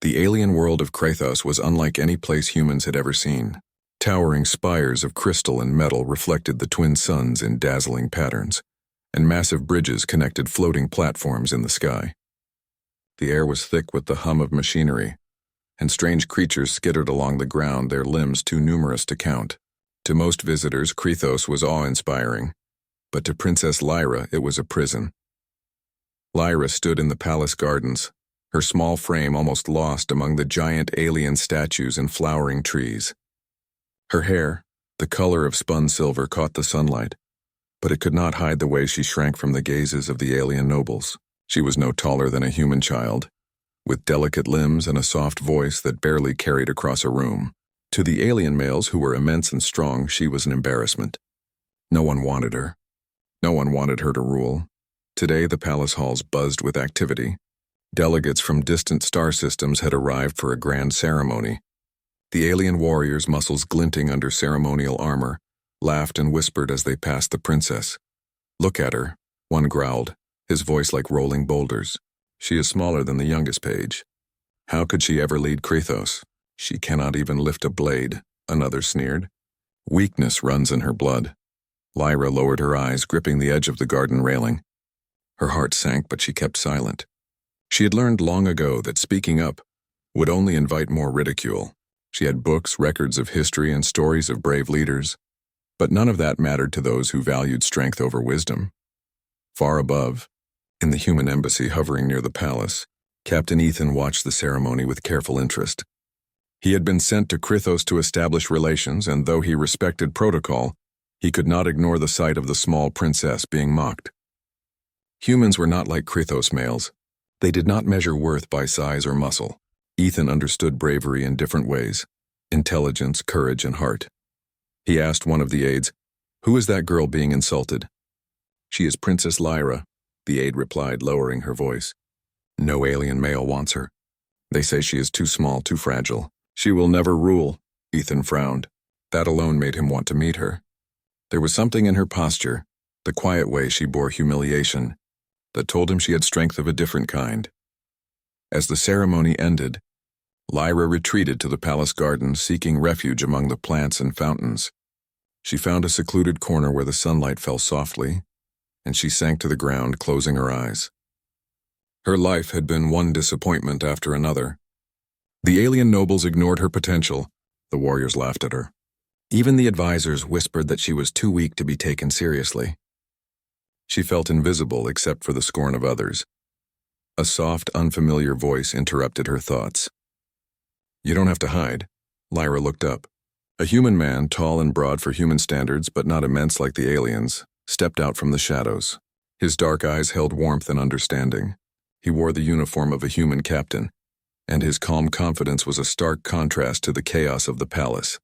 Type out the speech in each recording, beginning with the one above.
The alien world of Krathos was unlike any place humans had ever seen. Towering spires of crystal and metal reflected the twin suns in dazzling patterns, and massive bridges connected floating platforms in the sky. The air was thick with the hum of machinery, and strange creatures skittered along the ground, their limbs too numerous to count. To most visitors, Krathos was awe-inspiring, but to Princess Lyra it was a prison. Lyra stood in the palace gardens, her small frame almost lost among the giant alien statues and flowering trees. Her hair, the color of spun silver, caught the sunlight, but it could not hide the way she shrank from the gazes of the alien nobles. She was no taller than a human child, with delicate limbs and a soft voice that barely carried across a room. To the alien males, who were immense and strong, she was an embarrassment. No one wanted her. No one wanted her to rule. Today, the palace halls buzzed with activity. Delegates from distant star systems had arrived for a grand ceremony. The alien warriors, muscles glinting under ceremonial armor, laughed and whispered as they passed the princess. "Look at her," one growled, his voice like rolling boulders. "She is smaller than the youngest page. How could she ever lead Krathos? She cannot even lift a blade," another sneered. "Weakness runs in her blood." Lyra lowered her eyes, gripping the edge of the garden railing. Her heart sank, but she kept silent. She had learned long ago that speaking up would only invite more ridicule. She had books, records of history, and stories of brave leaders, but none of that mattered to those who valued strength over wisdom. Far above, in the human embassy hovering near the palace, Captain Ethan watched the ceremony with careful interest. He had been sent to Krathos to establish relations, and though he respected protocol, he could not ignore the sight of the small princess being mocked. Humans were not like Krathos males. They did not measure worth by size or muscle. Ethan understood bravery in different ways: intelligence, courage, and heart. He asked one of the aides, "Who is that girl being insulted?" "She is Princess Lyra," the aide replied, lowering her voice. "No alien male wants her. They say she is too small, too fragile. She will never rule." Ethan frowned. That alone made him want to meet her. There was something in her posture, the quiet way she bore humiliation, that told him she had strength of a different kind. As the ceremony ended, Lyra retreated to the palace garden, seeking refuge among the plants and fountains. She found a secluded corner where the sunlight fell softly, and she sank to the ground, closing her eyes. Her life had been one disappointment after another. The alien nobles ignored her potential. The warriors laughed at her. Even the advisors whispered that she was too weak to be taken seriously. She felt invisible except for the scorn of others. A soft, unfamiliar voice interrupted her thoughts. "You don't have to hide." Lyra looked up. A human man, tall and broad for human standards but not immense like the aliens, stepped out from the shadows. His dark eyes held warmth and understanding. He wore the uniform of a human captain, and his calm confidence was a stark contrast to the chaos of the palace.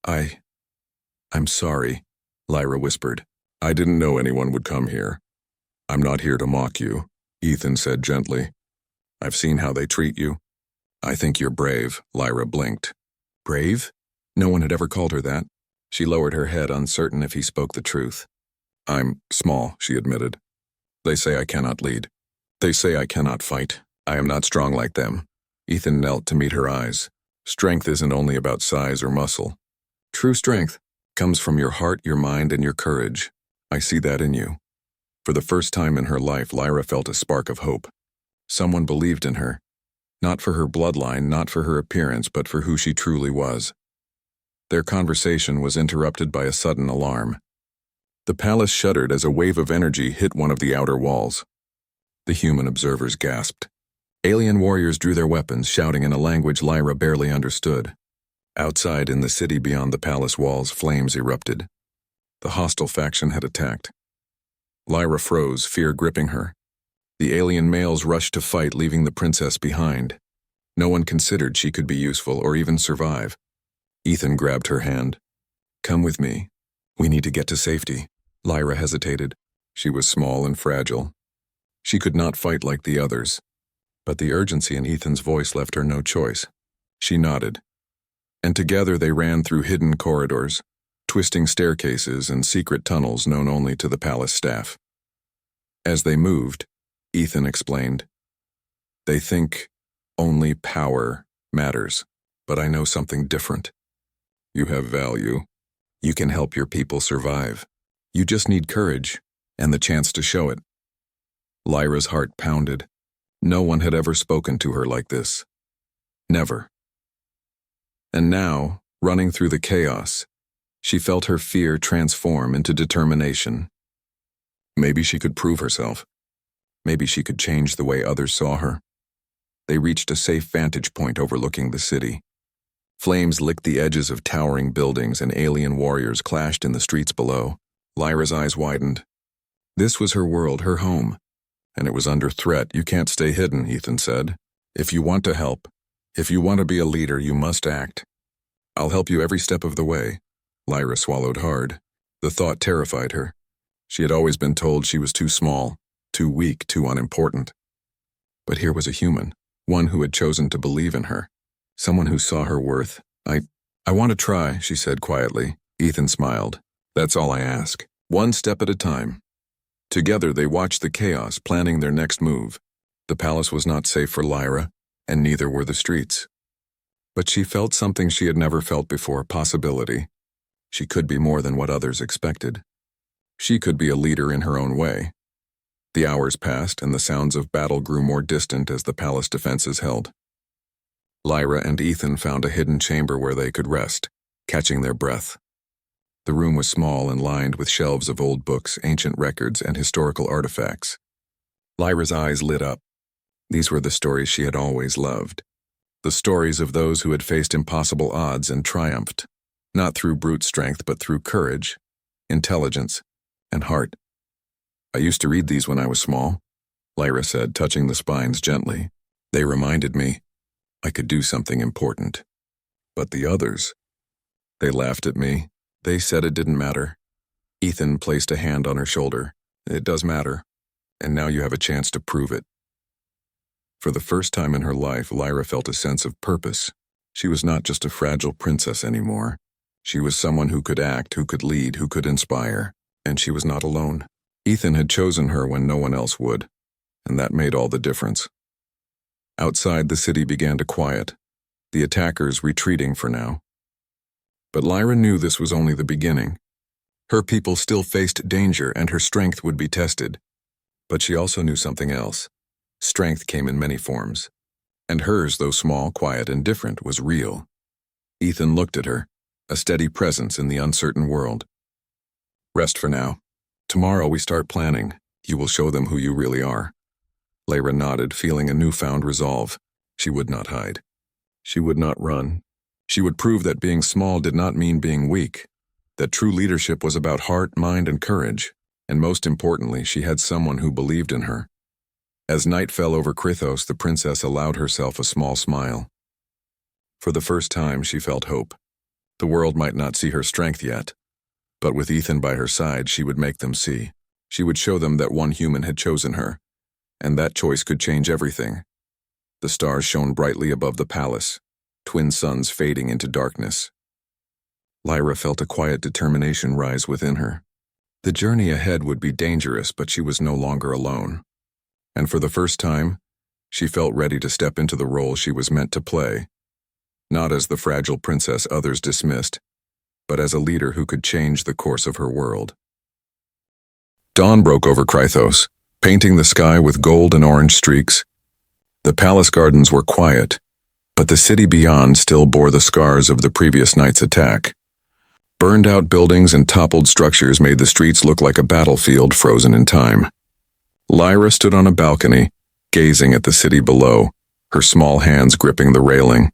I'm sorry," Lyra whispered. "I didn't know anyone would come here." "I'm not here to mock you," Ethan said gently. "I've seen how they treat you. I think you're brave." Lyra blinked. Brave? No one had ever called her that. She lowered her head, uncertain if he spoke the truth. "I'm small," she admitted. "They say I cannot lead. They say I cannot fight. I am not strong like them." Ethan knelt to meet her eyes. "Strength isn't only about size or muscle. True strength comes from your heart, your mind, and your courage. I see that in you." For the first time in her life, Lyra felt a spark of hope. Someone believed in her. Not for her bloodline, not for her appearance, but for who she truly was. Their conversation was interrupted by a sudden alarm. The palace shuddered as a wave of energy hit one of the outer walls. The human observers gasped. Alien warriors drew their weapons, shouting in a language Lyra barely understood. Outside, in the city beyond the palace walls, flames erupted. The hostile faction had attacked. Lyra froze, fear gripping her. The alien males rushed to fight, leaving the princess behind. No one considered she could be useful or even survive. Ethan grabbed her hand. "Come with me. We need to get to safety." Lyra hesitated. She was small and fragile. She could not fight like the others, but the urgency in Ethan's voice left her no choice. She nodded, and together they ran through hidden corridors, twisting staircases and secret tunnels known only to the palace staff. As they moved, Ethan explained, "They think Only power matters. But I know something different. You have value. You can help your people survive. You just need courage and the chance to show it. Lyra's heart pounded. No one had ever spoken to her like this. Never. And now, running through the chaos, she felt her fear transform into determination. Maybe she could prove herself. Maybe she could change the way others saw her. They reached a safe vantage point overlooking the city. Flames licked the edges of towering buildings and alien warriors clashed in the streets below. Lyra's eyes widened. This was her world, her home. And it was under threat. You can't stay hidden, Ethan said. If you want to help, if you want to be a leader, you must act. I'll help you every step of the way. Lyra swallowed hard. The thought terrified her. She had always been told she was too small, too weak, too unimportant. But here was a human, one who had chosen to believe in her, someone who saw her worth. I want to try, she said quietly. Ethan smiled. That's all I ask. One step at a time. Together they watched the chaos, planning their next move. The palace was not safe for Lyra, and neither were the streets. But she felt something she had never felt before, possibility. She could be more than what others expected. She could be a leader in her own way. The hours passed, and the sounds of battle grew more distant as the palace defenses held. Lyra and Ethan found a hidden chamber where they could rest, catching their breath. The room was small and lined with shelves of old books, ancient records, and historical artifacts. Lyra's eyes lit up. These were the stories she had always loved. The stories of those who had faced impossible odds and triumphed, not through brute strength but through courage, intelligence, and heart. I used to read these when I was small, Lyra said, touching the spines gently. They reminded me I could do something important. But the others, they laughed at me. They said it didn't matter. Ethan placed a hand on her shoulder. It does matter, and now you have a chance to prove it. For the first time in her life, Lyra felt a sense of purpose. She was not just a fragile princess anymore. She was someone who could act, who could lead, who could inspire, and she was not alone. Ethan had chosen her when no one else would, and that made all the difference. Outside, the city began to quiet, the attackers retreating for now. But Lyra knew this was only the beginning. Her people still faced danger and her strength would be tested. But she also knew something else. Strength came in many forms. And hers, though small, quiet, and different, was real. Ethan looked at her, a steady presence in the uncertain world. Rest for now. Tomorrow we start planning. You will show them who you really are. Lyra nodded, feeling a newfound resolve. She would not hide. She would not run. She would prove that being small did not mean being weak, that true leadership was about heart, mind, and courage, and most importantly, she had someone who believed in her. As night fell over Krythos, the princess allowed herself a small smile. For the first time, she felt hope. The world might not see her strength yet, but with Ethan by her side, she would make them see. She would show them that one human had chosen her, and that choice could change everything. The stars shone brightly above the palace, twin suns fading into darkness. Lyra felt a quiet determination rise within her. The journey ahead would be dangerous, but she was no longer alone. And for the first time, she felt ready to step into the role she was meant to play, not as the fragile princess others dismissed, but as a leader who could change the course of her world. Dawn broke over Krythos, painting the sky with gold and orange streaks. The palace gardens were quiet, but the city beyond still bore the scars of the previous night's attack. Burned-out buildings and toppled structures made the streets look like a battlefield frozen in time. Lyra stood on a balcony, gazing at the city below, her small hands gripping the railing.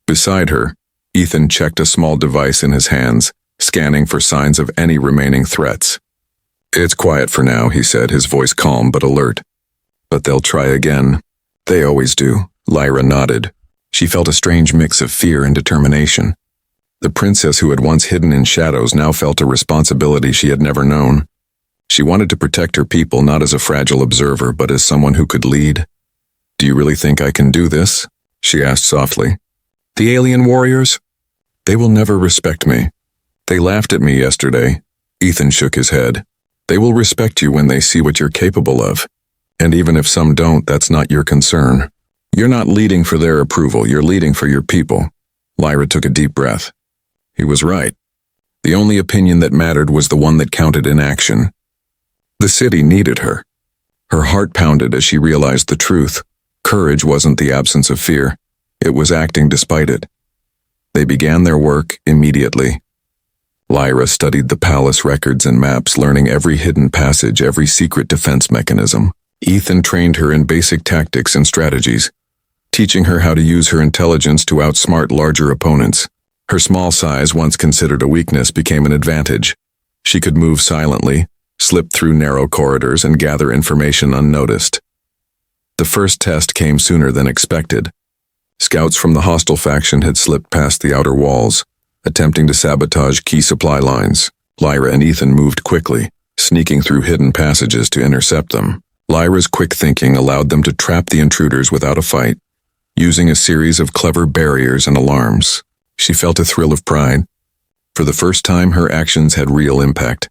Beside her, Ethan checked a small device in his hands, scanning for signs of any remaining threats. It's quiet for now, he said, his voice calm but alert. But they'll try again. They always do. Lyra nodded. She felt a strange mix of fear and determination. The princess who had once hidden in shadows now felt a responsibility she had never known. She wanted to protect her people not as a fragile observer, but as someone who could lead. Do you really think I can do this? She asked softly. The alien warriors? They will never respect me. They laughed at me yesterday. Ethan shook his head. They will respect you when they see what you're capable of. And even if some don't, that's not your concern. You're not leading for their approval, you're leading for your people. Lyra took a deep breath. He was right. The only opinion that mattered was the one that counted in action. The city needed her. Her heart pounded as she realized the truth. Courage wasn't the absence of fear. It was acting despite it. They began their work immediately. Lyra studied the palace records and maps, learning every hidden passage, every secret defense mechanism. Ethan trained her in basic tactics and strategies, teaching her how to use her intelligence to outsmart larger opponents. Her small size, once considered a weakness, became an advantage. She could move silently, slip through narrow corridors, and gather information unnoticed. The first test came sooner than expected. Scouts from the hostile faction had slipped past the outer walls, attempting to sabotage key supply lines. Lyra and Ethan moved quickly, sneaking through hidden passages to intercept them. Lyra's quick thinking allowed them to trap the intruders without a fight, using a series of clever barriers and alarms. She felt a thrill of pride. For the first time, her actions had real impact.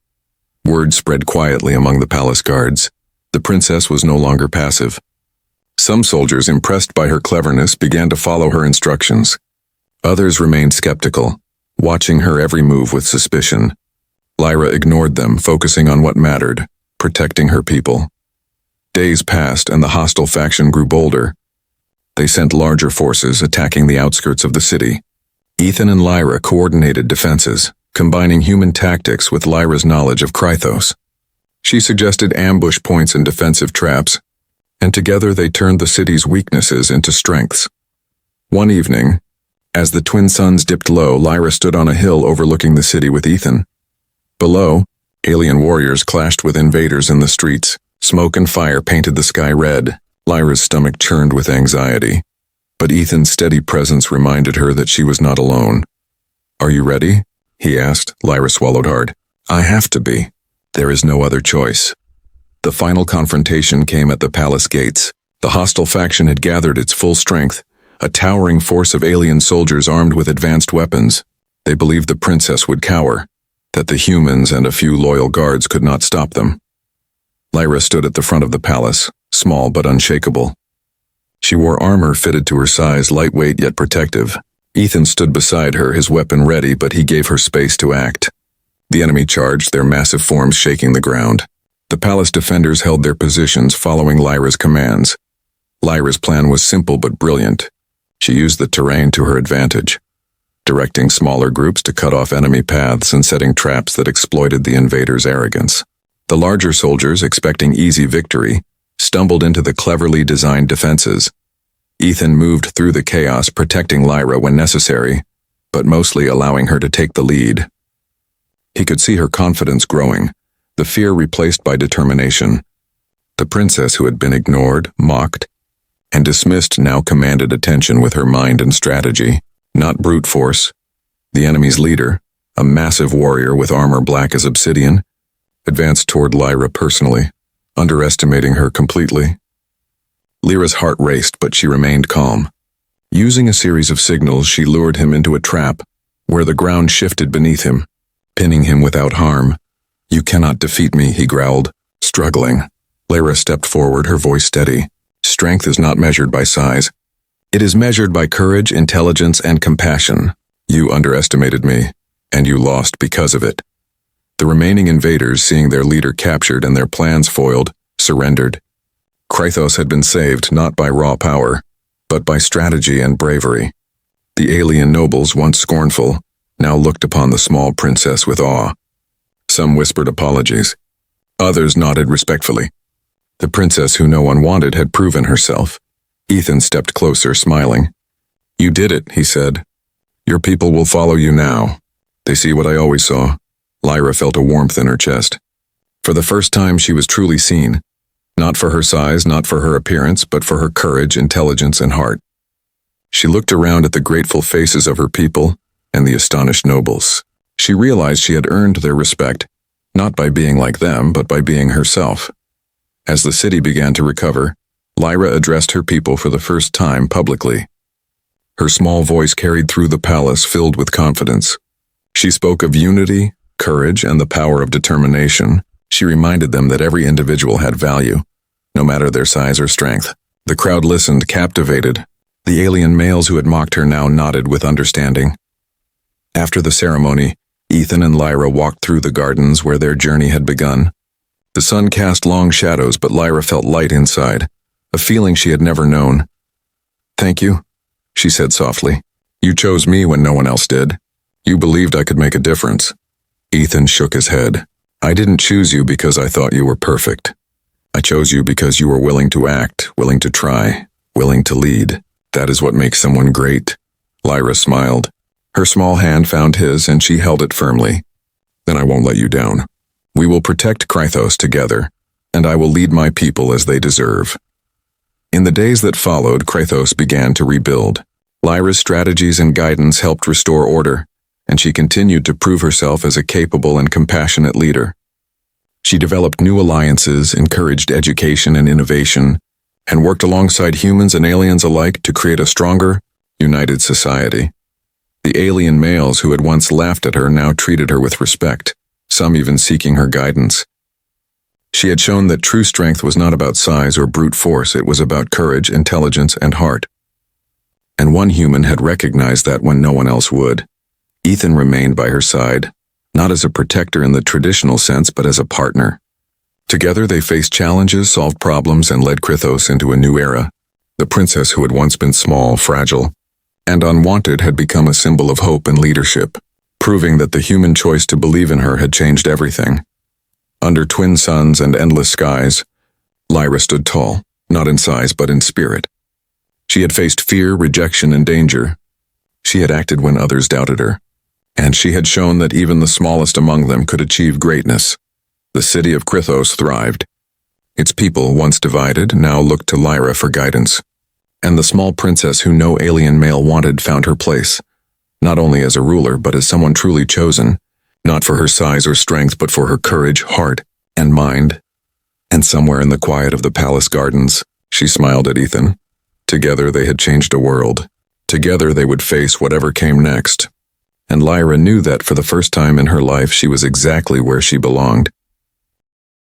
Word spread quietly among the palace guards. The princess was no longer passive. Some soldiers, impressed by her cleverness, began to follow her instructions. Others remained skeptical, watching her every move with suspicion. Lyra ignored them, focusing on what mattered, protecting her people. Days passed and the hostile faction grew bolder. They sent larger forces, attacking the outskirts of the city. Ethan and Lyra coordinated defenses, combining human tactics with Lyra's knowledge of Krythos. She suggested ambush points and defensive traps, and together they turned the city's weaknesses into strengths. One evening, as the twin suns dipped low, Lyra stood on a hill overlooking the city with Ethan. Below, alien warriors clashed with invaders in the streets. Smoke and fire painted the sky red. Lyra's stomach churned with anxiety, but Ethan's steady presence reminded her that she was not alone. "Are you ready?" he asked. Lyra swallowed hard. "I have to be. There is no other choice." The final confrontation came at the palace gates. The hostile faction had gathered its full strength, a towering force of alien soldiers armed with advanced weapons. They believed the princess would cower, that the humans and a few loyal guards could not stop them. Lyra stood at the front of the palace, small but unshakable. She wore armor fitted to her size, lightweight yet protective. Ethan stood beside her, his weapon ready, but he gave her space to act. The enemy charged, their massive forms shaking the ground. The palace defenders held their positions, following Lyra's commands. Lyra's plan was simple but brilliant. She used the terrain to her advantage, directing smaller groups to cut off enemy paths and setting traps that exploited the invaders' arrogance. The larger soldiers, expecting easy victory, stumbled into the cleverly designed defenses. Ethan moved through the chaos, protecting Lyra when necessary, but mostly allowing her to take the lead. He could see her confidence growing, the fear replaced by determination. The princess, who had been ignored, mocked, and dismissed, now commanded attention with her mind and strategy, not brute force. The enemy's leader, a massive warrior with armor black as obsidian, advanced toward Lyra personally, underestimating her completely. Lyra's heart raced, but she remained calm. Using a series of signals, she lured him into a trap, where the ground shifted beneath him, pinning him without harm. "You cannot defeat me," he growled, struggling. Lyra stepped forward, her voice steady. "Strength is not measured by size. It is measured by courage, intelligence, and compassion. You underestimated me, and you lost because of it." The remaining invaders, seeing their leader captured and their plans foiled, surrendered. Krythos had been saved not by raw power, but by strategy and bravery. The alien nobles, once scornful, now looked upon the small princess with awe. Some whispered apologies. Others nodded respectfully. The princess who no one wanted had proven herself. Ethan stepped closer, smiling. "You did it," he said. "Your people will follow you now. They see what I always saw." Lyra felt a warmth in her chest. For the first time, she was truly seen. Not for her size, not for her appearance, but for her courage, intelligence, and heart. She looked around at the grateful faces of her people and the astonished nobles. She realized she had earned their respect, not by being like them, but by being herself. As the city began to recover, Lyra addressed her people for the first time publicly. Her small voice carried through the palace, filled with confidence. She spoke of unity, courage, and the power of determination. She reminded them that every individual had value, no matter their size or strength. The crowd listened, captivated. The alien males who had mocked her now nodded with understanding. After the ceremony, Ethan and Lyra walked through the gardens where their journey had begun. The sun cast long shadows, but Lyra felt light inside, a feeling she had never known. "Thank you," she said softly. "You chose me when no one else did. You believed I could make a difference." Ethan shook his head. "I didn't choose you because I thought you were perfect. I chose you because you were willing to act, willing to try, willing to lead. That is what makes someone great." Lyra smiled. Her small hand found his, and she held it firmly. "Then I won't let you down. We will protect Krythos together, and I will lead my people as they deserve." In the days that followed, Krythos began to rebuild. Lyra's strategies and guidance helped restore order, and she continued to prove herself as a capable and compassionate leader. She developed new alliances, encouraged education and innovation, and worked alongside humans and aliens alike to create a stronger, united society. The alien males who had once laughed at her now treated her with respect, some even seeking her guidance. She had shown that true strength was not about size or brute force, it was about courage, intelligence, and heart. And one human had recognized that when no one else would. Ethan remained by her side, not as a protector in the traditional sense, but as a partner. Together they faced challenges, solved problems, and led Krythos into a new era. The princess who had once been small, fragile, and unwanted had become a symbol of hope and leadership, proving that the human choice to believe in her had changed everything. Under twin suns and endless skies, Lyra stood tall, not in size but in spirit. She had faced fear, rejection, and danger. She had acted when others doubted her, and she had shown that even the smallest among them could achieve greatness. The city of Krythos thrived. Its people, once divided, now looked to Lyra for guidance. And the small princess who no alien male wanted found her place, not only as a ruler but as someone truly chosen, not for her size or strength but for her courage, heart, and mind. And somewhere in the quiet of the palace gardens, she smiled at Ethan. Together they had changed a world. Together they would face whatever came next. And Lyra knew that for the first time in her life she was exactly where she belonged.